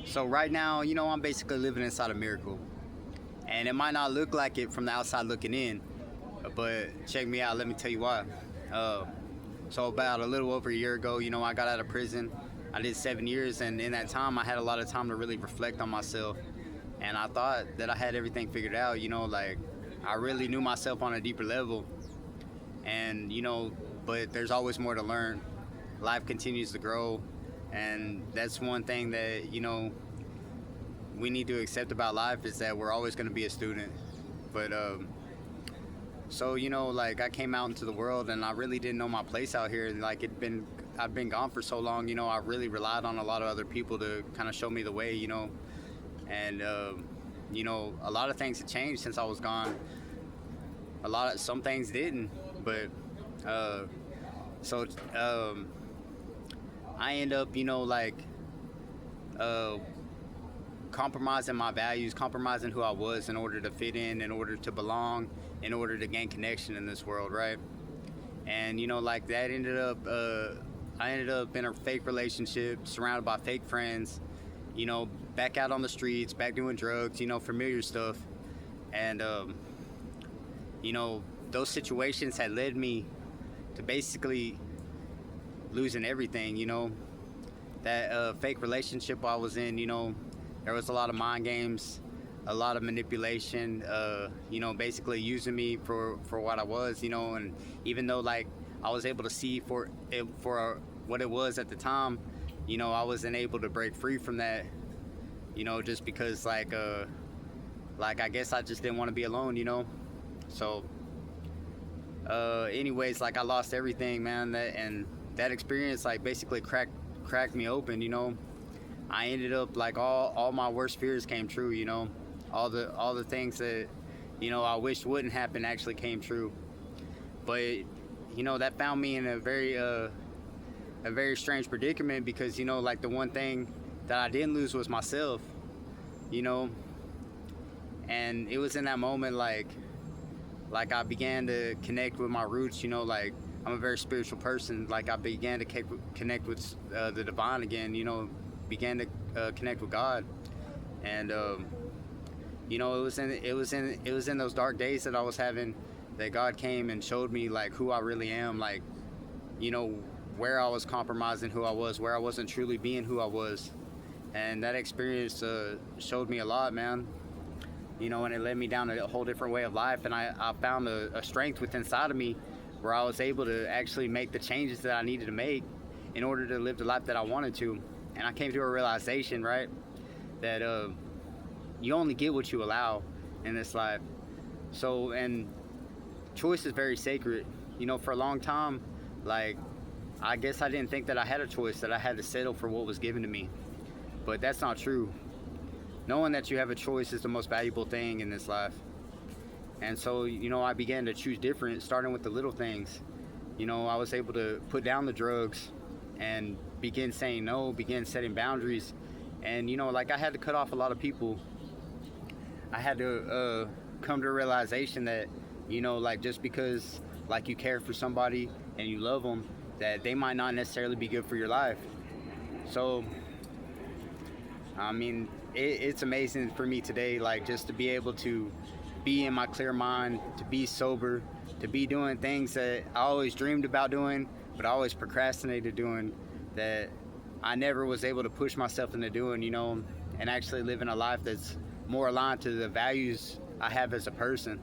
So right now, I'm basically living inside a miracle. And it might not look like it from the outside looking in, but check me out. Let me tell you why. Uh, so about a little over a year ago, I got out of prison. I did 7 years, and in that time, I had a lot of time to really reflect on myself. And I thought that I had everything figured out. Like I really knew myself on a deeper level. And but there's always more to learn. Life continues to grow, and that's one thing that we need to accept about life is that we're always going to be a student. But so like I came out into the world and I really didn't know my place out here. And like I've been gone for so long. I really relied on a lot of other people to kind of show me the way. And a lot of things have changed since I was gone. Some things didn't, but uh, so I end up like uh, compromising my values, compromising who I was in order to fit in order to belong, in order to gain connection in this world, right? And like that ended up, I ended up in a fake relationship, surrounded by fake friends, back out on the streets, back doing drugs, familiar stuff. And those situations had led me to basically losing everything. That fake relationship I was in, there was a lot of mind games, a lot of manipulation, basically using me for what I was, and even though like I was able to see for it for what it was at the time, I wasn't able to break free from that, just because like I guess I just didn't want to be alone, so anyways, like I lost everything, man. That experience like basically cracked me open. I ended up like all my worst fears came true. All the things that I wished wouldn't happen actually came true. But that found me in a very strange predicament because like the one thing that I didn't lose was myself. you know and it was in that moment like I began to connect with my roots. Like I'm a very spiritual person. Like I began to connect with the divine again. Began to connect with God. And it was in those dark days that I was having that God came and showed me like who I really am. Like where I was compromising who I was, where I wasn't truly being who I was. And that experience showed me a lot, man. And it led me down a whole different way of life. And I found a strength within inside of me where I was able to actually make the changes that I needed to make in order to live the life that I wanted to. And I came to a realization, right, that you only get what you allow in this life. So, and choice is very sacred. For a long time, like, I guess I didn't think that I had a choice, that I had to settle for what was given to me. But that's not true. Knowing that you have a choice is the most valuable thing in this life. And so, I began to choose different, starting with the little things. I was able to put down the drugs and begin saying no, begin setting boundaries. And, like I had to cut off a lot of people. I had to come to a realization that, like just because like you care for somebody and you love them, that they might not necessarily be good for your life. So, I mean, it's amazing for me today, like just to be able to be in my clear mind, to be sober, to be doing things that I always dreamed about doing, but I always procrastinated doing, that I never was able to push myself into doing, and actually living a life that's more aligned to the values I have as a person.